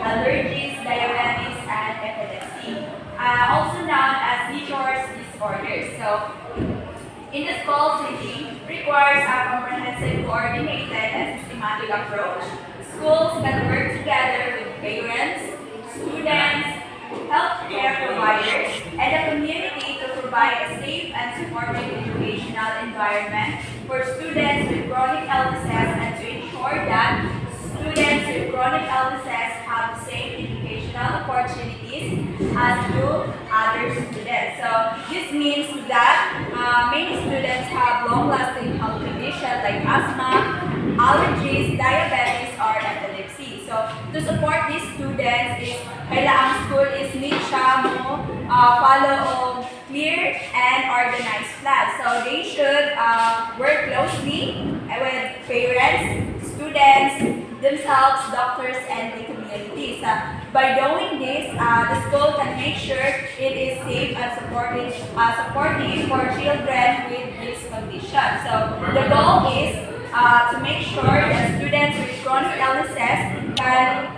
allergies, diabetes, and epilepsy, also known as seizures disorders. So, in the school setting, requires a comprehensive, coordinated, and systematic approach. Schools can work together with parents, students, healthcare providers, and the community to provide a safe and supportive educational environment for students with chronic illnesses and to ensure that students with chronic illnesses have the same educational opportunities as do other students. So this means that many students have long-lasting health conditions like asthma, allergies, diabetes, or epilepsy. So to support these students is kailangan school is need siya mo follow a clear and organized plan. So they should work closely with parents, students, themselves, doctors, and the community. So by doing this, the school can make sure it is safe and supportive for children with this condition. So the goal is to make sure that students with chronic illnesses can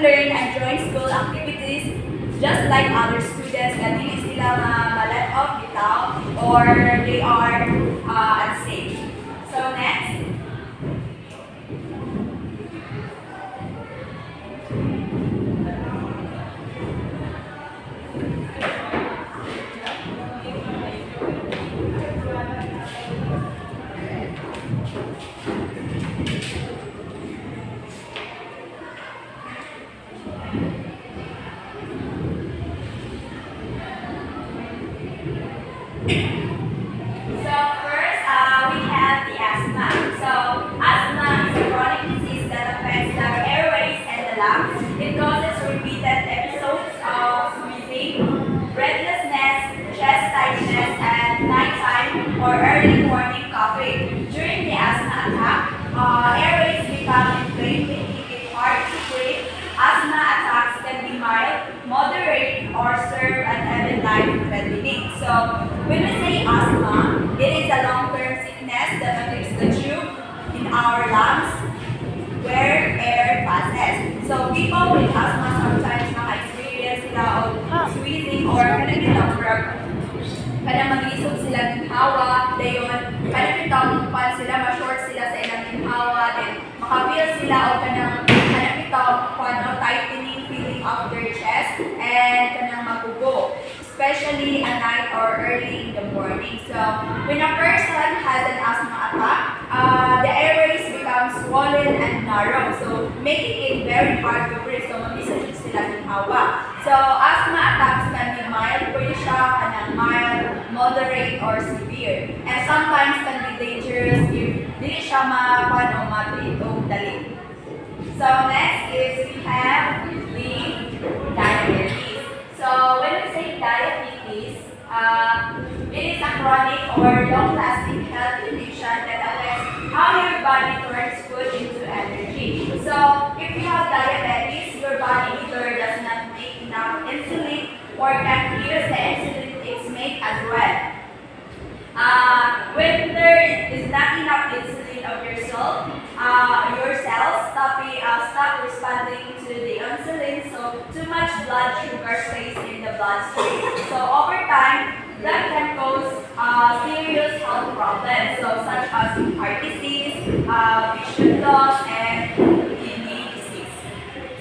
learn and join school activities just like other students na dili sila ma-let off bitaw or they are unsafe. So next. So first, we have the asthma. So asthma is a chronic disease that affects the airways and the lungs. It causes repeated episodes of wheezing, breathlessness, chest tightness, and nighttime or early morning coughing. During the asthma attack, airways become inflamed, making it hard to breathe. Asthma attacks can be mild, moderate, or serve as even life-threatening. So when we say asthma, it is a long-term sickness that affects the tube in our lungs where air passes. So people with asthma sometimes naka-experience sila of squeezing or kanang mag-isog sila ng hawa, dayon, kanang itong pan sila, ma-short sila sa ilang hawa, then makafeel sila o kanang itong tightening feeling of their chest and kanang magugo, especially at night or early in the morning. So when a person has an asthma attack, the airways become swollen and narrow, so making it very hard to breathe. So mag-isog sila ng hawa. So asthma attacks can be mild, pwede siya kanang mild, moderate, or severe. And sometimes can be dangerous if dili siya ma-treat o dali. So next is we have the diabetes. So when we say diabetes, it is a chronic or long-lasting health condition that affects how your body turns food into energy. So if you have diabetes, your body either does not make enough insulin or can use the insulin it's made as well. When there is not enough insulin of your cells stop responding to the insulin, so too much blood sugar stays in the bloodstream. So over time, that can cause serious health problems, so such as heart disease, vision loss, and kidney disease.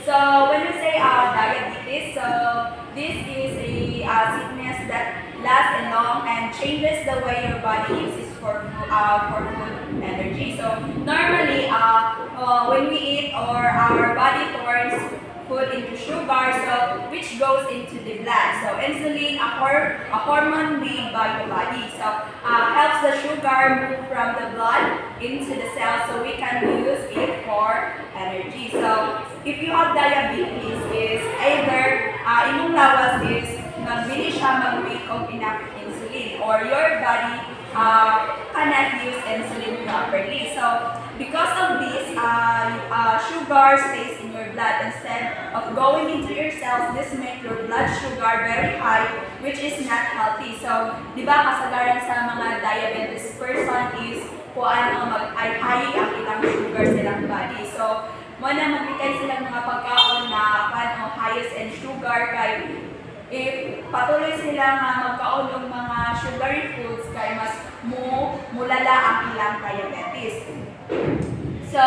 So when we say diabetes, so this is a sickness that lasts and long and changes the way your body uses for food energy. So normally, when we eat or our body turns food into sugar, so which goes into the blood. So insulin, a hormone made by the body, so helps the sugar move from the blood into the cell, so we can use it for energy. So if you have diabetes, is either imong lawas is nagbili siya mag-make of enough insulin or your body cannot use insulin properly. So because of this, sugar stays in your blood instead of going into your cells. This makes your blood sugar very high, which is not healthy. So di ba kasagaran sa mga diabetes person is kung ano mag-high ang ilang sugar sa ilang body. So mo na maglikay silang mga pagkaon na highest in sugar kay if patuloy sila nga magkaon ng mga sugary foods kay mas mulala ang ilang diabetes. So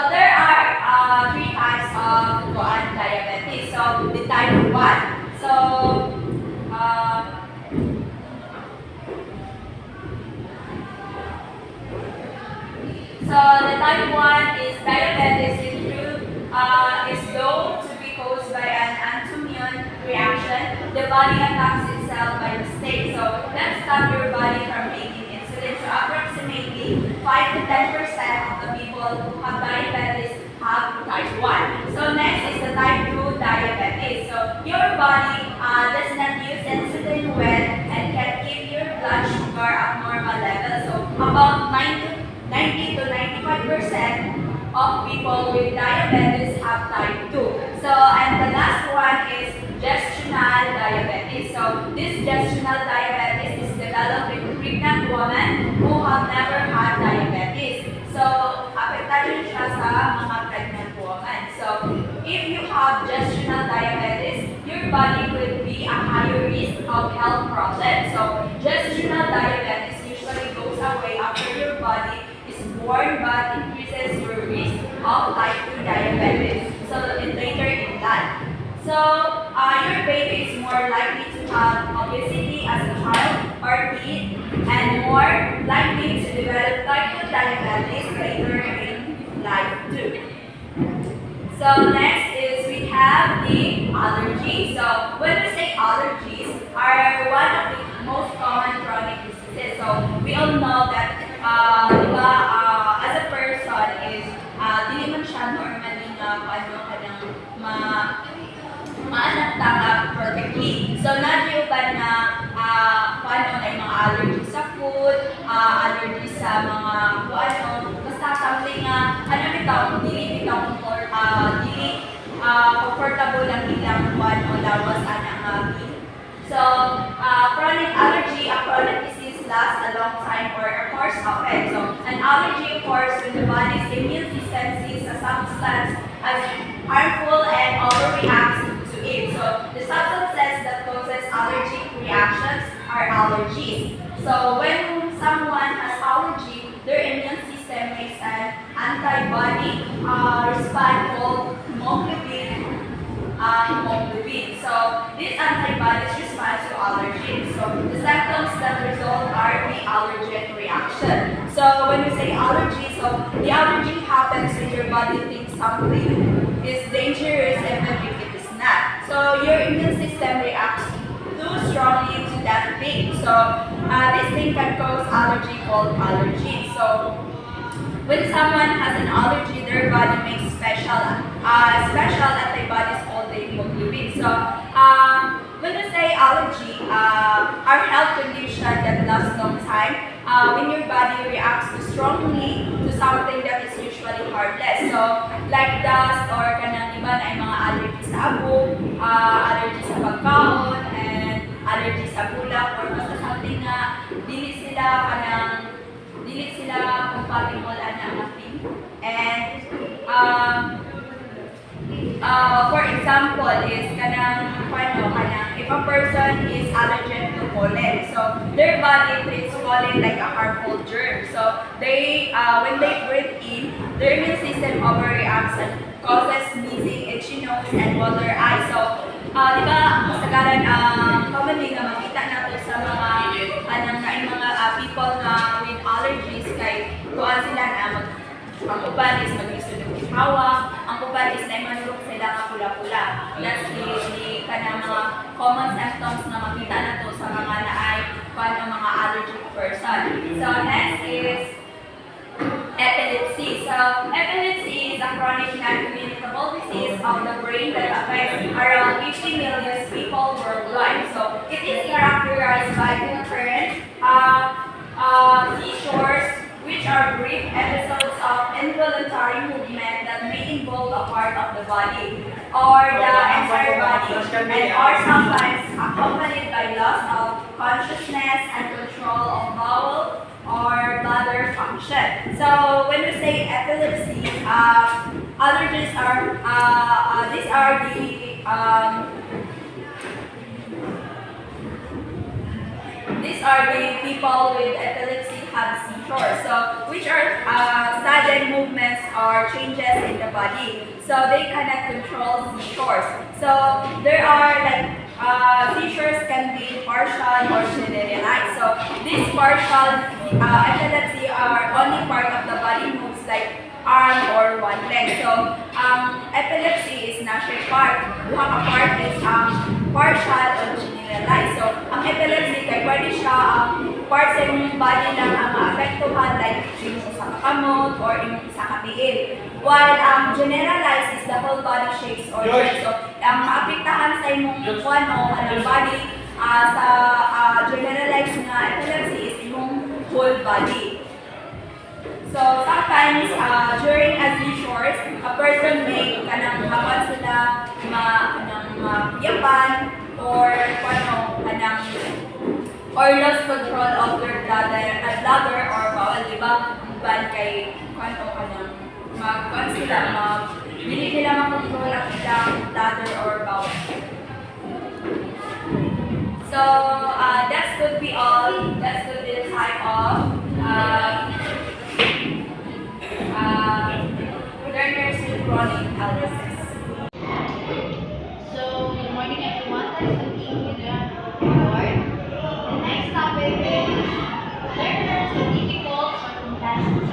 there are three types of diabetes. So the type 1. So the type 1 is diabetes is known to be caused by an autoimmune reaction. The body attacks itself by mistake. So let's stop your body from making insulin. So approximately 5 to 10% of the people who have diabetes have type 1. So next is the type 2 diabetes. So your body does not use insulin well and can keep your blood sugar at normal level. So about 90 to 95% of people with diabetes have type 2. So, and the last one is gestational diabetes. So, this gestational diabetes is developed in pregnant women who have never had diabetes. So, apektado siya sa mga pregnant women. So, if you have gestational diabetes, your body will be a higher risk of health problems. So, gestational diabetes usually goes away after your body is born but increases your risk of type 2 diabetes. So later in life. So your baby is more likely to have obesity as a child or kid and more likely to develop type 2 diabetes later in life too. So next is we have the allergies. So when we say allergies are one of the most common chronic diseases. So we all know that diba, as a person is dili man siya normally nga kanang maanap perfectly. So na-uban na na yung mga allergies sa food, allergies sa mga basta something bitaw, dili comfortable lang ilang lawas So chronic allergy, a chronic disease lasts a long time or occurs often. So an allergy occurs when the body's immune system sees a substance as harmful and overreacts to it. So the substances that causes allergic reactions are allergies. So when someone has allergy, their immune system makes an antibody response called hemoglobin. So these antibodies respond to allergens. So the symptoms that result are the allergic reaction. So when we say allergy, so the allergy happens when your body thinks something is dangerous even if it is not. So your immune system reacts too strongly to that thing. So this thing can cause allergy called allergy. So when someone has an allergy, their body makes special antibodies called the hemoglobin. So when we say allergy, our health condition that lasts long time, when your body reacts too strongly to something that is usually harmless. So like dust or kanang iba na mga allergies sa abo, allergies sa pagkaon, and allergies sa bulak or basta something na dili sila compatible ang thing. And for example is if a person is allergic to pollen, so their body treats pollen like a harmful germ. So they when they breathe in, their immune system overreacts and causes sneezing, itchy nose, and water eyes. So di ba kasagaran commonly na makita nato sa mga people na with allergies kay kuan sila na ang uban is mag-isod ng hawa, ang uban is na manurok sila nga pula-pula. That's the kanang mga common symptoms na makita nato sa mga naay ang mga allergic person. So next is epilepsy. So epilepsy is a chronic non-communicable disease of the brain that affects around 50 million people worldwide. So it is characterized by concurrent seizures, which are brief episodes of involuntary movement that may involve a part of the body or the entire body, and are sometimes accompanied by loss of consciousness and control of bowel or bladder function. function. So when we say epilepsy, allergies are these are the people with epilepsy have seizures. So which are sudden movements or changes in the body. So they cannot control seizures. So there are like seizures can be partial or generalized. So these partial epilepsy are only part of the body moves like arm or one leg. So epilepsy is not a part. Duha ka part is partial or generalized. So ang epilepsy kay pwede siya part sa imong body lang ang maapektuhan like imong sa kakamot or imong sa kapiil. While generalized is the whole body shakes or shakes. So ang maapektahan sa imong kuan o anong body sa generalized nga epilepsy is imong whole body. So sometimes during a seizures, a person may kanang hawan sila yapan or kanang or lost control of their bladder or bowel, di ba? Ban kay kanang magkuan sila dili nila makontrol ang ilang bladder or bowel. So that could be all. That could be the type of learners with chronic illnesses. So, good morning everyone. Let's continue the report. The next topic is learners with difficult circumstances.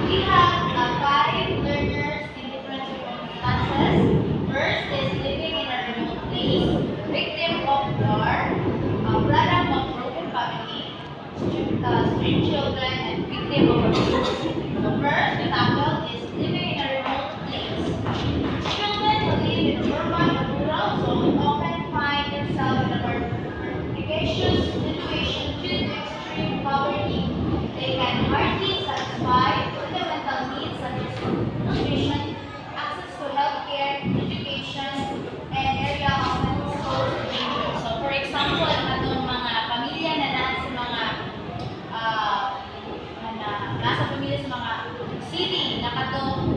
We have 5 learners in different circumstances. First is living in a remote place, victim of war, product of broken family, street children, and victim of abuse. The first example is living in a remote place. Children who live in urban or rural zones often find themselves in a precarious situation due to extreme poverty. They can hardly satisfy fundamental needs such as nutrition, access to healthcare, education, and area often exposed to danger. So, for example, atong mga pamilya na nasa mga nasa pamilya sa mga city na katong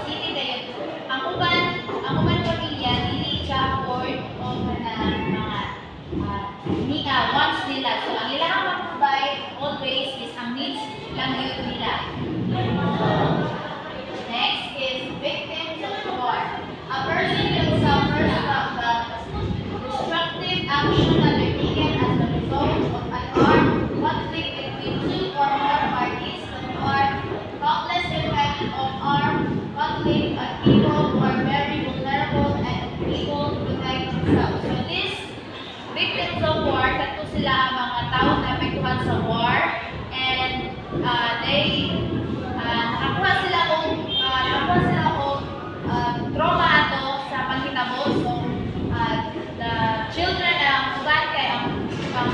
city dayon ang uban pamilya dili siya afford o mga wants nila. So ang ilang mag-provide always is ang needs lang yun nila. Next is victims of war. A person will suffer from the destructive action undertaken as a result of an armed conflict between 2 or more parties or countless effect of armed conflict on people who are very vulnerable and unable to protect themselves. So these victims of war, kato sila ang mga tao na apektuhan sa war, and nakakuha sila og trauma ato sa panghitabo. So the children ang uban kay ang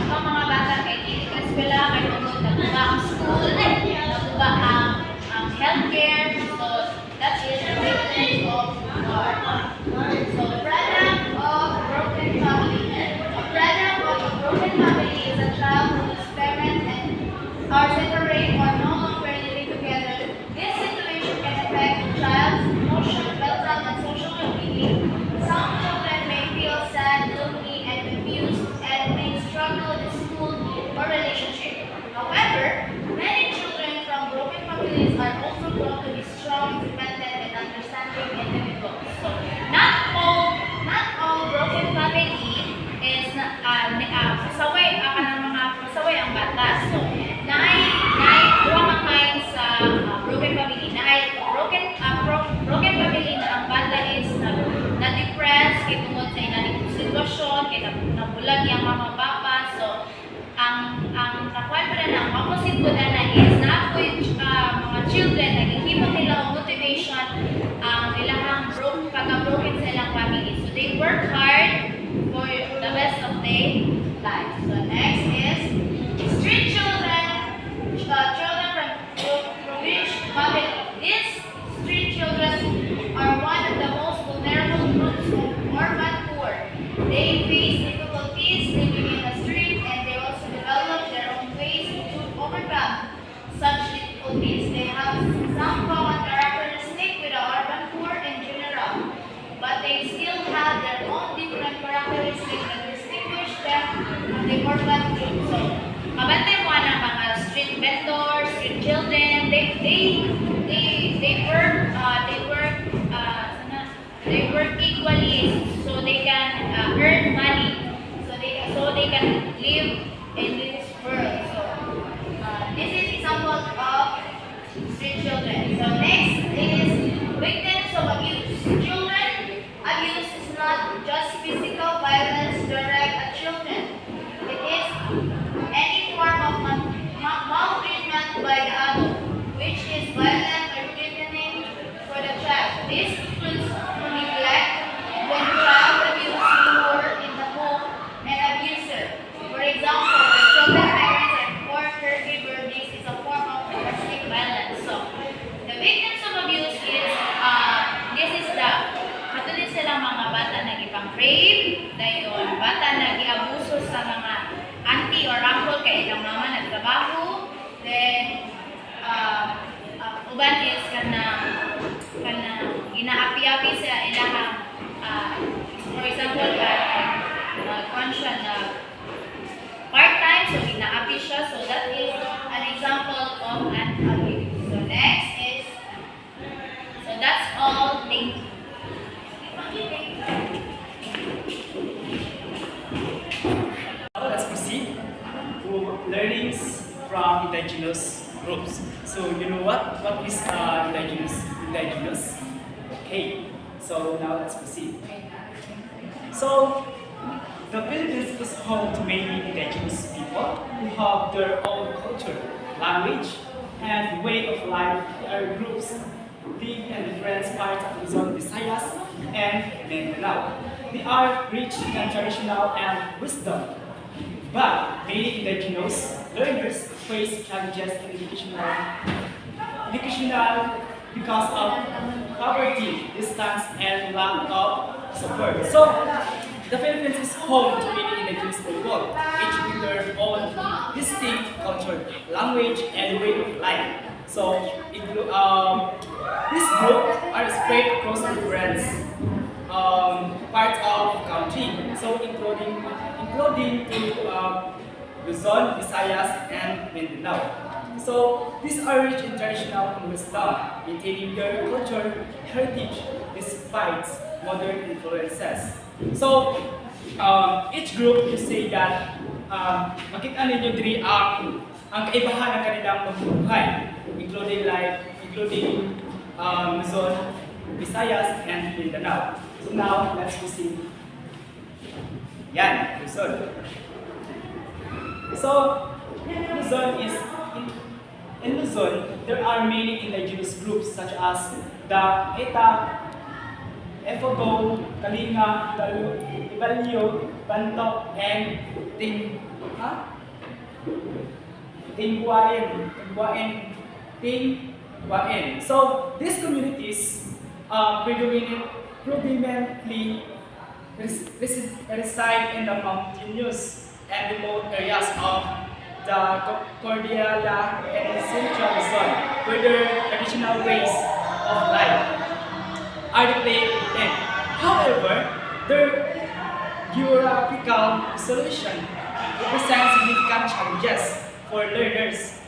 mga bata kay dili ka eskwela kay tungod naguba ang school, naguba ang healthcare. So that is the victims of war. So product of broken family. A product of a broken family is a child whose parents are separated or no longer living together. This situation can affect the child's emotional, mental, and social well-being. Some children may feel sad, lonely, and confused, and may struggle in school or relationship. However, many children from broken families are also grown to be strong, independent, and understanding individuals. So, not all broken family is pasaway ang bata. So, duha man kayo sa broken family. Broken family na ang bata is na-depressed kay tungod sa inaning sitwasyon, kay nabulag yung mama papa. So, ang nakuha pa na ang opposite ko na is na po yung mga children, naghihimot nila ang motivation ang ilang pagka-broken sa ilang family. So, they work hard for the rest of their life. So, next is street children from rich family. These street children are one of the most vulnerable groups of urban poor. They face difficulties living in the street, and they also important group. So, mabantay mo ang mga street vendors, street children. They work equally so they can earn money, so they can live in this world. So, this is example of street children. So next is victims of abuse. Children abuse is not just physical violence direct at children. It is any form of maltreatment by the adult, which is violent or threatening for the child. This includes neglect, when child abuse more in the home, and abuser. For example, the children's parents and poor caregiver, this is a form of domestic violence. So, the victims of abuse is, this is the, katulad sila mga bata na ipang-rape, dayon, bata na giabuso sa mga auntie or uncle kay ilang mama nagtrabaho, then, uban is kana inaapi-api sa ilahang for example conscious na part-time, so inaapi siya, so that is an example of an abuse. So next is, so that's all. Thank you. Now let's proceed to learnings from indigenous groups. So you know what? What is indigenous? Okay. So now let's proceed. So the Philippines is home to many indigenous people who have their own culture, language, and way of life. Their groups live in different parts of Luzon, Visayas, and Mindanao. They are rich in traditional and wisdom. But many indigenous learners face challenges in educational because of poverty, distance, and lack of support. So, the Philippines is home to many indigenous people, each with their own distinct culture, language, and way of life. So, these groups are spread across different parts of the country, so including Luzon, Visayas, and Mindanao. So these are rich in traditional wisdom, maintaining their culture heritage despite modern influences. So each group, you say that makita ninyo diri ang kaibahan ng kanilang pamumuhay, including Luzon, Visayas, and Mindanao. So now let's proceed. Yan, Luzon. So, Luzon is, in Luzon, there are many indigenous groups such as the Eta, Efogo, Kalinga, Ibalyo, Bantok, and Tingguaen. So, these communities predominantly reside in the mountainous and remote areas of the Cordillera and Central Luzon, where their traditional ways of life are displayed in. However, their geographical isolation represents significant challenges for learners.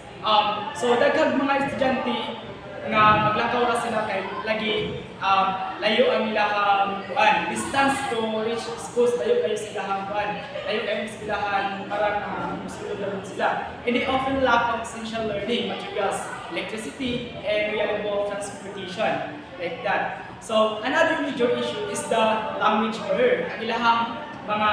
So, daghang mga estudyante nga maglakaw ra sila kay lagi layo ang ilahang distance to reach schools, layo kayo sila layo kayo silahan para musulod lang sila. And they often lack of essential learning materials, electricity, and reliable transportation, like that. So another major issue is the language barrier, ang ilahang mga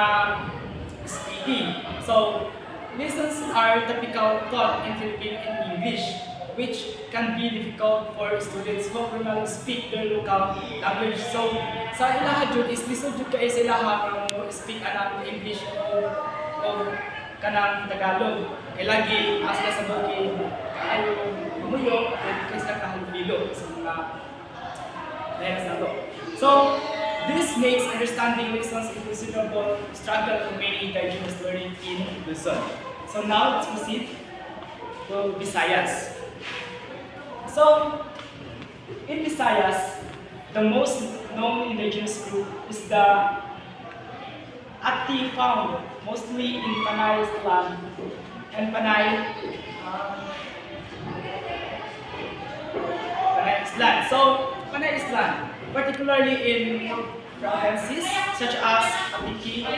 speaking. So lessons are typically taught in Philippine and English, which can be difficult for students who primarily speak their local language. So, sa ilaha jud is lisod jud kay sa ilaha kung speak anang English o kanang Tagalog. Kay lagi asla sa bukid kaayo umuyo kay sa kahalubilo sa mga layas na to. So, this makes understanding lessons a considerable struggle for many indigenous learning in Luzon. So now let's proceed to Visayas. So, in Visayas, the most known indigenous group is the Ati found mostly in Panay Island and Panay Island. So, Panay Island, particularly in provinces such as Atiki,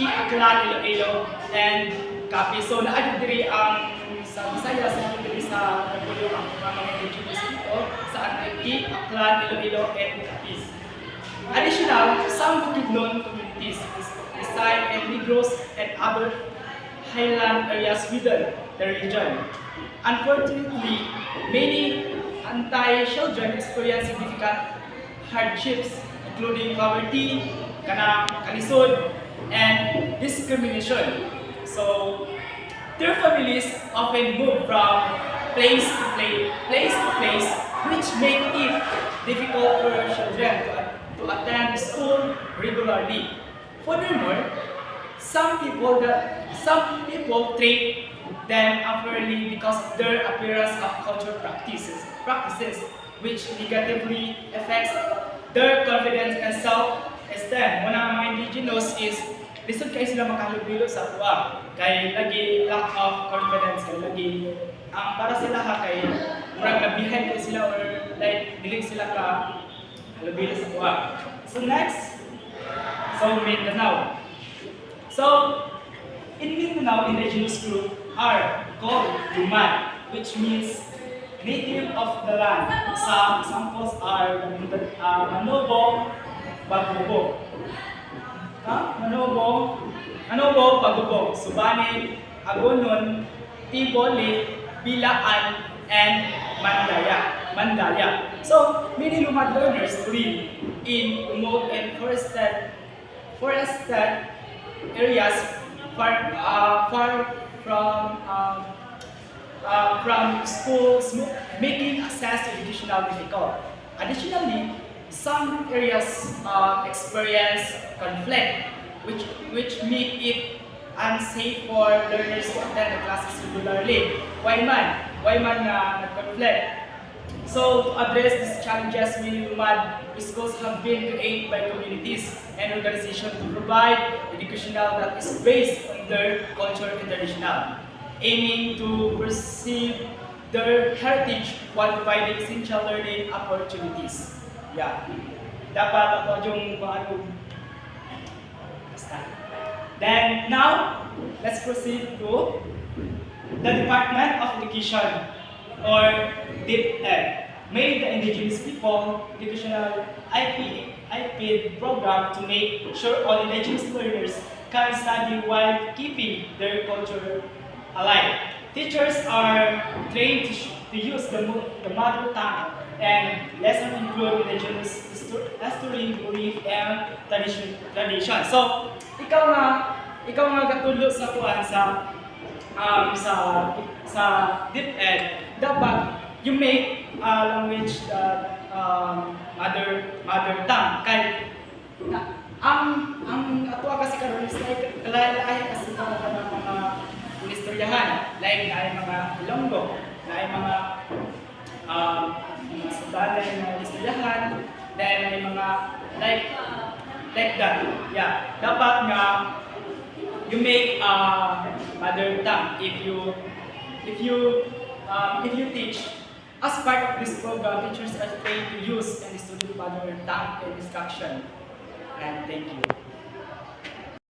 Aklan, Iloilo, and Capiz. So, naadyo diri ang sa Visayas, naadyo diri sa Nagpuyo ang mga indigenous people sa Atiki, Aklan, Iloilo, and Capiz. Additional, some Bukidnon communities reside in Negros and other highland areas within the region. Unfortunately, many anti-children experience significant hardships, including poverty, kalisod, and discrimination. So, their families often move from place to place, which make it difficult for children to attend school regularly. Furthermore, some people treat them unfairly because of their appearance of cultural practices, which negatively affects their confidence and self-esteem. Una ang mga indigenous is lisod kayo sila makahalubilo sa tuwa kay lagi lack of confidence kay lagi ang para sila kay murag nabihay kayo sila or like dili sila ka halubilo sa tuwa. So next, Mindanao. So in Mindanao, indigenous group are called Lumad, which means native of the land. Some examples are Manobo, Bagubo. Manobo, Bagubo, Subanin, Agonon, Tiboli, Bilaan, and Mandaya. So, many Lumad learners live in remote and forested areas far from schools, making access to education difficult. Additionally, some areas experience conflict, which make it unsafe for learners to attend the classes regularly. Why man na conflict? So, to address these challenges, many Lumad schools have been created by communities and organizations to provide educational that is based on their culture and traditional, aiming to preserve their heritage while providing essential learning opportunities. Yeah. Dapat ako yung Then now, let's proceed to the Department of Education or DepEd made the indigenous people educational IP program to make sure all indigenous learners can study while keeping their culture alive. Teachers are trained to use the mother tongue, and lessons include indigenous history, belief, and tradition. So, ikaw nga katulog sa kuan sa DepEd, dapat you make language that mother tongue. Kay ang ato kasi karon is like kalay kasi ka ng mga istoryahan, like ay mga Ilonggo, ay mga Subalay na istoryahan, then ay mga like that. Yeah, dapat nga you make mother tongue if you teach. As part of this program, teachers are trained to use and study mother tongue in instruction. And thank you.